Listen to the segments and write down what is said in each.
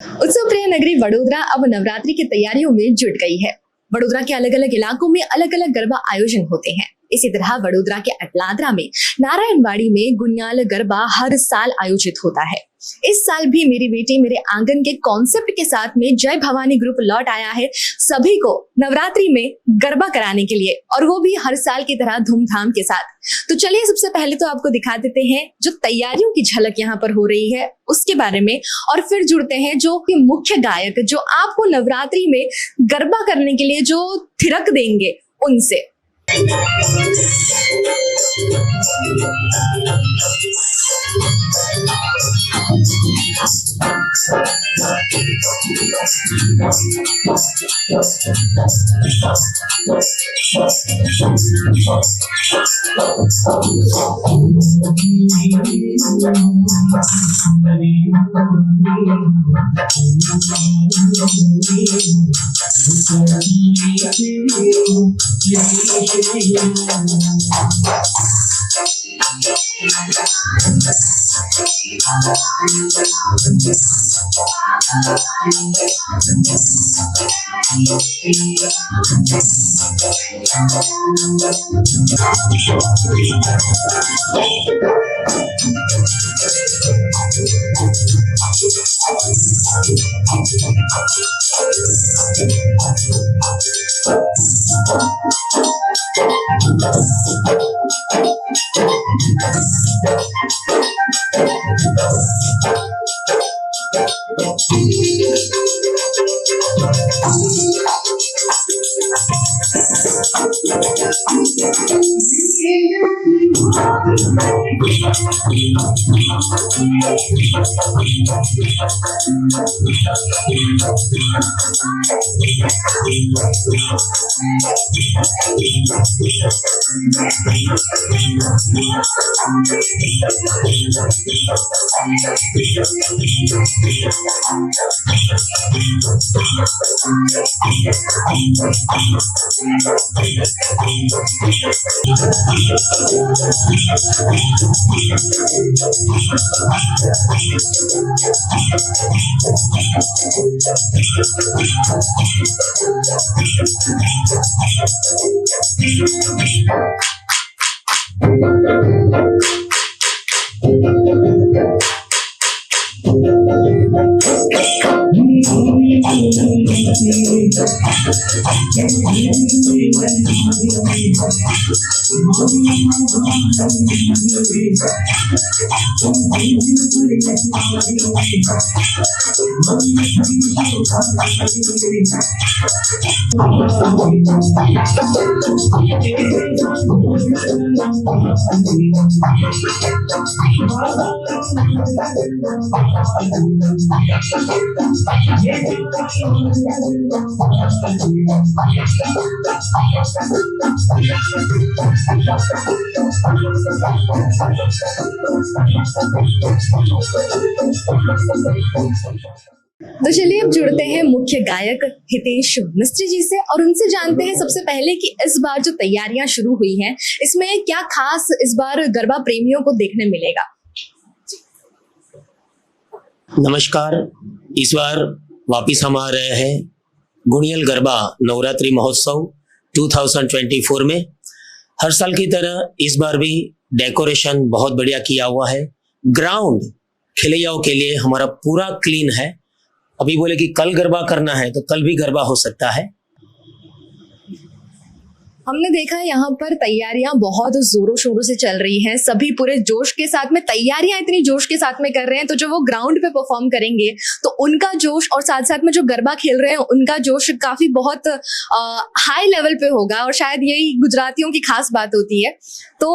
उत्सव प्रिय नगरी वडोदरा अब नवरात्रि की तैयारियों में जुट गई है। वडोदरा के अलग अलग इलाकों में अलग अलग गरबा आयोजन होते हैं। इसी तरह वडोदरा के अटलादरा में नारायणवाड़ी में गुनियाल गरबा हर साल आयोजित होता है। इस साल भी मेरी बेटी मेरे आंगन के कॉन्सेप्ट के साथ में जय भवानी ग्रुप लौट आया है सभी को नवरात्रि में गरबा कराने के लिए, और वो भी हर साल की तरह धूमधाम के साथ। तो चलिए सबसे पहले तो आपको दिखा देते हैं जो तैयारियों की झलक यहाँ पर हो रही है उसके बारे में, और फिर जुड़ते हैं जो मुख्य गायक जो आपको नवरात्रि में गरबा करने के लिए जो थिरक देंगे उनसे। तो चलिए अब जुड़ते हैं मुख्य गायक हितेश मिस्त्री जी से और उनसे जानते हैं सबसे पहले कि इस बार जो तैयारियां शुरू हुई हैं इसमें क्या खास इस बार गरबा प्रेमियों को देखने मिलेगा। नमस्कार, इस बार वापिस हम आ रहे हैं गुनियाल गरबा नवरात्रि महोत्सव 2024 में। हर साल की तरह इस बार भी डेकोरेशन बहुत बढ़िया किया हुआ है। ग्राउंड खिलैयाओं के लिए हमारा पूरा क्लीन है। अभी बोले कि कल गरबा करना है तो कल भी गरबा हो सकता है। हमने देखा है यहाँ पर तैयारियां बहुत जोरों शोरों से चल रही हैं, सभी पूरे जोश के साथ में तैयारियां इतनी जोश के साथ में कर रहे हैं, तो जो वो ग्राउंड पे परफॉर्म करेंगे तो उनका जोश और साथ साथ में जो गरबा खेल रहे हैं उनका जोश काफी बहुत हाई लेवल पे होगा, और शायद यही गुजरातियों की खास बात होती है। तो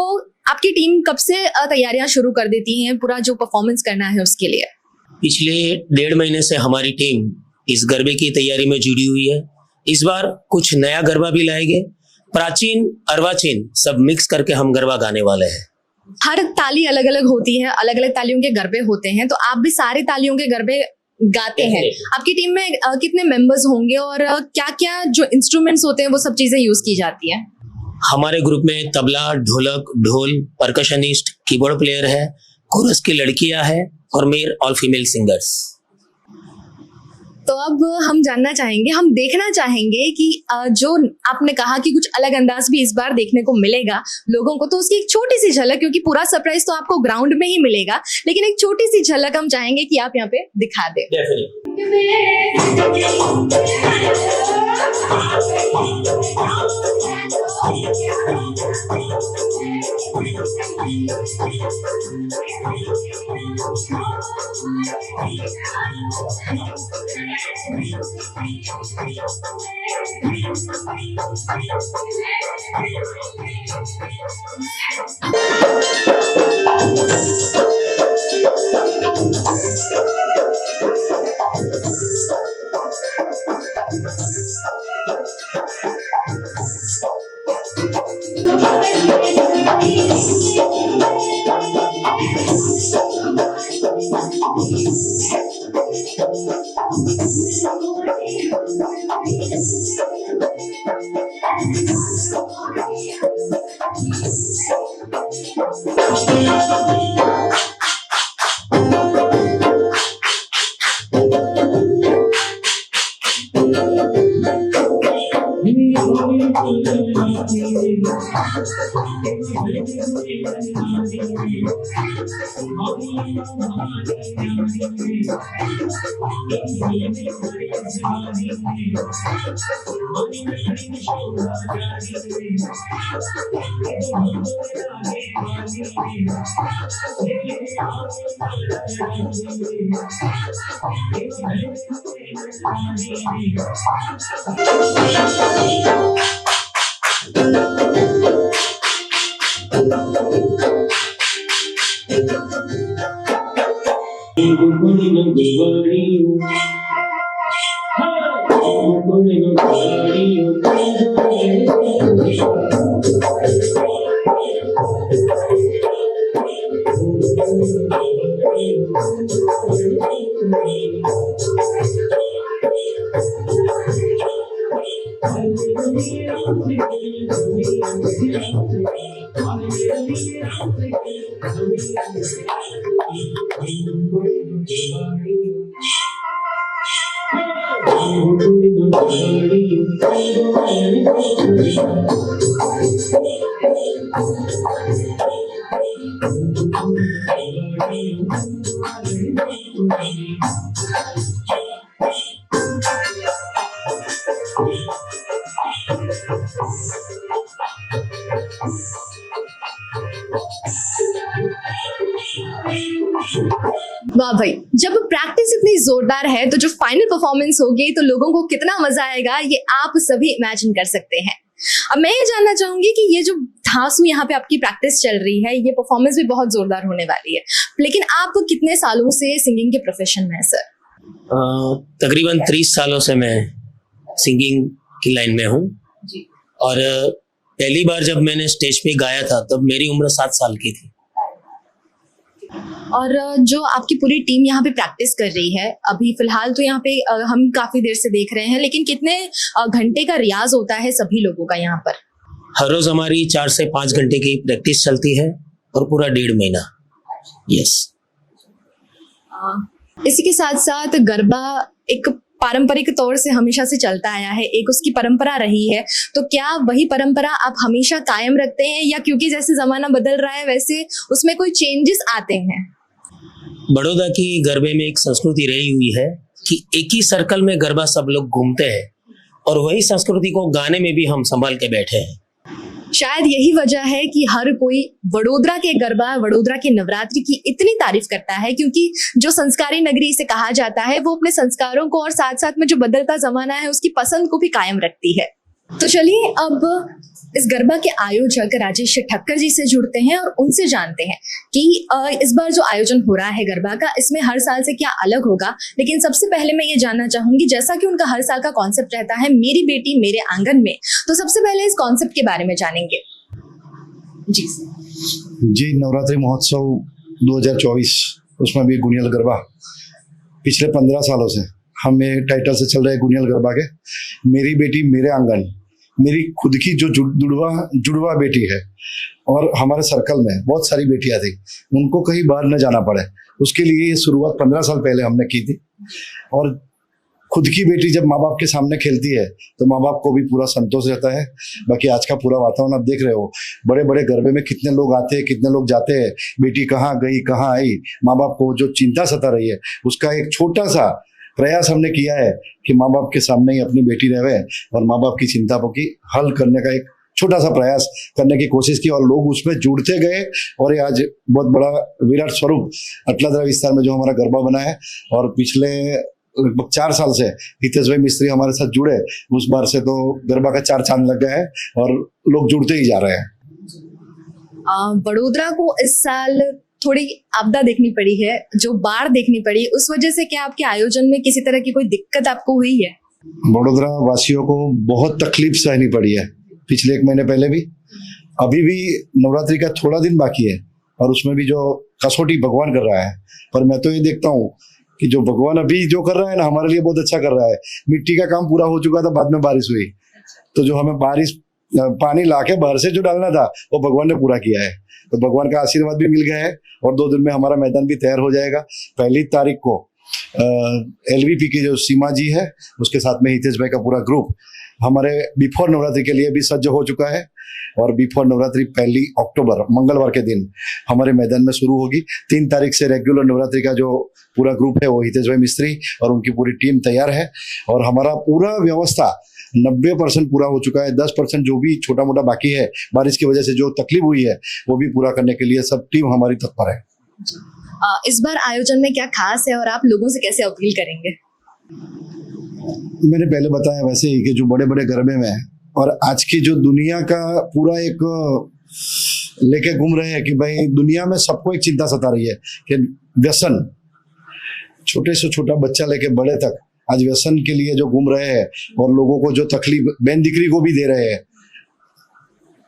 आपकी टीम कब से तैयारियां शुरू कर देती है पूरा जो परफॉर्मेंस करना है उसके लिए? पिछले 1.5 महीने से हमारी टीम इस गरबे की तैयारी में जुड़ी हुई है। इस बार कुछ नया गरबा भी लाएंगे, प्राचीन अर्वाचीन सब मिक्स करके हम गरबा गाने वाले हैं। हर ताली अलग अलग होती है, अलग अलग तालियों के गरबे होते हैं, तो आप भी सारे तालियों के गरबे गाते हैं। आपकी टीम में कितने मेंबर्स होंगे और क्या क्या जो इंस्ट्रूमेंट्स होते हैं वो सब चीजें यूज की जाती है? हमारे ग्रुप में तबला, ढोलक, ढोल, परकशनिस्ट, कीबोर्ड प्लेयर है, कोरस की लड़कियां हैं और मेल ऑल फीमेल सिंगर्स। तो अब हम जानना चाहेंगे, हम देखना चाहेंगे कि जो आपने कहा कि कुछ अलग अंदाज भी इस बार देखने को मिलेगा लोगों को, तो उसकी एक छोटी सी झलक, क्योंकि पूरा सरप्राइज तो आपको ग्राउंड में ही मिलेगा, लेकिन एक छोटी सी झलक हम चाहेंगे कि आप यहाँ पे दिखा दें। वाह भाई, जब प्रैक्टिस इतनी जोरदार है तो जो फाइनल परफॉर्मेंस होगी तो लोगों को कितना मजा आएगा ये आप सभी इमेजिन कर सकते हैं। अब मैं ये जानना चाहूंगी कि ये जो धांसू यहाँ पे आपकी प्रैक्टिस चल रही है, ये परफॉर्मेंस भी बहुत जोरदार होने वाली है, लेकिन आप कितने सालों से सिंगिंग के प्रोफेशन में है सर? तकरीबन 30 सालों से मैं सिंगिंग की लाइन में हूँ और पहली बार जब मैंने स्टेज पे गाया था तब मेरी उम्र 7 साल की थी। और जो आपकी पूरी टीम यहाँ पे प्रैक्टिस कर रही है अभी फिलहाल, तो यहाँ पे हम काफी देर से देख रहे हैं, लेकिन कितने घंटे का रियाज होता है सभी लोगों का यहाँ पर? हर रोज हमारी 4 से 5 घंटे की प्रैक्टिस चलती है और पूरा 1.5 महीना। यस। इसी के साथ साथ गरबा एक पारंपरिक तौर से हमेशा से चलता आया है, एक उसकी परंपरा रही है, तो क्या वही परंपरा आप हमेशा कायम रखते हैं या क्योंकि जैसे जमाना बदल रहा है वैसे उसमें कोई चेंजेस आते हैं? बड़ौदा की गरबे में एक संस्कृति रही हुई है कि एक ही सर्कल में गरबा सब लोग घूमते हैं और वही संस्कृति को गाने में भी हम संभाल के बैठे हैं। शायद यही वजह है कि हर कोई वडोदरा के गरबा, वडोदरा के नवरात्रि की इतनी तारीफ करता है, क्योंकि जो संस्कारी नगरी इसे कहा जाता है वो अपने संस्कारों को और साथ साथ में जो बदलता जमाना है उसकी पसंद को भी कायम रखती है। तो चलिए अब इस गरबा के आयोजक राजेश ठक्कर जी से जुड़ते हैं और उनसे जानते हैं कि इस बार जो आयोजन हो रहा है गरबा का, इसमें हर साल से क्या अलग होगा। लेकिन सबसे पहले मैं ये जानना चाहूंगी, जैसा कि उनका हर साल का कॉन्सेप्ट रहता है मेरी बेटी मेरे आंगन में, तो सबसे पहले इस कॉन्सेप्ट के बारे में जानेंगे। जी, नवरात्रि महोत्सव 2024 उसमें भी गुनियल गरबा पिछले 15 सालों से हमें टाइटल से चल रहे गुनियल गरबा के मेरी बेटी मेरे आंगन। मेरी खुद की जो जुड़वा बेटी है और हमारे सर्कल में बहुत सारी बेटियां थी, उनको कहीं बाहर न जाना पड़े, उसके लिए ये शुरुआत 15 साल पहले हमने की थी। और खुद की बेटी जब माँ बाप के सामने खेलती है तो माँ बाप को भी पूरा संतोष रहता है। बाकी आज का पूरा वातावरण आप देख रहे हो, बड़े बड़े गरबे में कितने लोग आते हैं, कितने लोग जाते हैं, बेटी कहाँ गई कहाँ आई, माँ बाप को जो चिंता सता रही है उसका एक छोटा सा प्रयास हमने किया है कि माँ बाप के सामने ही अपनी बेटी रहे और माँ बाप की चिंता की हल करने का एक छोटा सा प्रयास करने की कोशिश की और लोग उसमें जुड़ते गए और ये आज बहुत बड़ा विराट स्वरूप अटलादरा विस्तार में जो हमारा गरबा बना है। और पिछले लगभग 4 साल से हितेश भाई मिस्त्री हमारे साथ जुड़े, उस बार से तो गरबा का 4 चांद लग गया है और लोग जुड़ते ही जा रहे हैं। वडोदरा को इस साल थोड़ी आपदा देखनी पड़ी है, जो बाढ़ देखनी पड़ी, उस वजह से क्या आपके आयोजन में किसी तरह की कोई दिक्कत आपको हुई है? वडोदरा वासियों को बहुत तकलीफ सहनी पड़ी है, पिछले 1 महीने पहले भी, अभी भी नवरात्रि का थोड़ा दिन बाकी है और उसमें भी जो कसौटी भगवान कर रहा है। पर मैं तो ये देखता हूँ कि जो भगवान अभी जो कर रहा है ना, हमारे लिए बहुत अच्छा कर रहा है। मिट्टी का काम पूरा हो चुका था, बाद में बारिश हुई, तो जो हमें पानी लाके बाहर से जो डालना था वो भगवान ने पूरा किया है। तो भगवान का आशीर्वाद भी मिल गया है और 2 दिन में हमारा मैदान भी तैयार हो जाएगा। 1 तारीख को LVP की जो सीमा जी है उसके साथ में हितेश भाई का पूरा ग्रुप हमारे बिफोर नवरात्रि के लिए भी सज्ज हो चुका है और बिफोर नवरात्रि 1 अक्टूबर मंगलवार के दिन हमारे मैदान में शुरू होगी। 3 तारीख से रेगुलर नवरात्रि का जो पूरा ग्रुप है वो हितेश भाई मिस्त्री और उनकी पूरी टीम तैयार है और हमारा पूरा व्यवस्था 90% पूरा हो चुका है। 10% जो भी छोटा मोटा बाकी है, बारिश की वजह से जो तकलीफ हुई है वो भी पूरा करने के लिए सब टीम हमारी तत्पर है। इस बार आयोजन में क्या खास है और आप लोगों से कैसे अपील करेंगे? मैंने पहले बताया वैसे ही कि जो बड़े बड़े गरबे में और आज की जो दुनिया का पूरा एक लेके घूम रहे हैं कि भाई दुनिया में सबको एक चिंता सता रही है कि व्यसन, छोटे से छोटा बच्चा लेके बड़े तक आज व्यसन के लिए जो घूम रहे हैं और लोगों को जो तकलीफ बहन दिकरी को भी दे रहे हैं,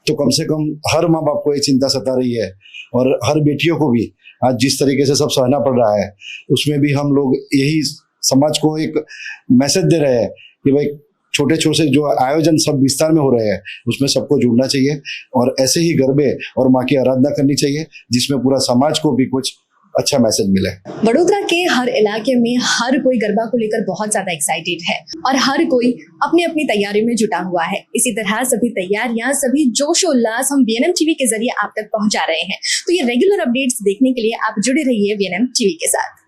तो कम से कम हर माँ बाप को ये चिंता सता रही है और हर बेटियों को भी आज जिस तरीके से सब सहना पड़ रहा है, उसमें भी हम लोग यही समाज को एक मैसेज दे रहे हैं कि भाई छोटे छोटे जो आयोजन सब विस्तार में हो रहे हैं उसमें सबको जुड़ना चाहिए और ऐसे ही गरबे और माँ की आराधना करनी चाहिए जिसमें पूरा समाज को भी कुछ अच्छा मैसेज मिले। वडोदरा के हर इलाके में हर कोई गरबा को लेकर बहुत ज्यादा एक्साइटेड है और हर कोई अपनी अपनी तैयारियों में जुटा हुआ है। इसी तरह सभी तैयारियां, सभी जोश उल्लास हम VNM टीवी के जरिए आप तक पहुंचा रहे हैं। तो ये रेगुलर अपडेट्स देखने के लिए आप जुड़े रहिए VNM टीवी के साथ।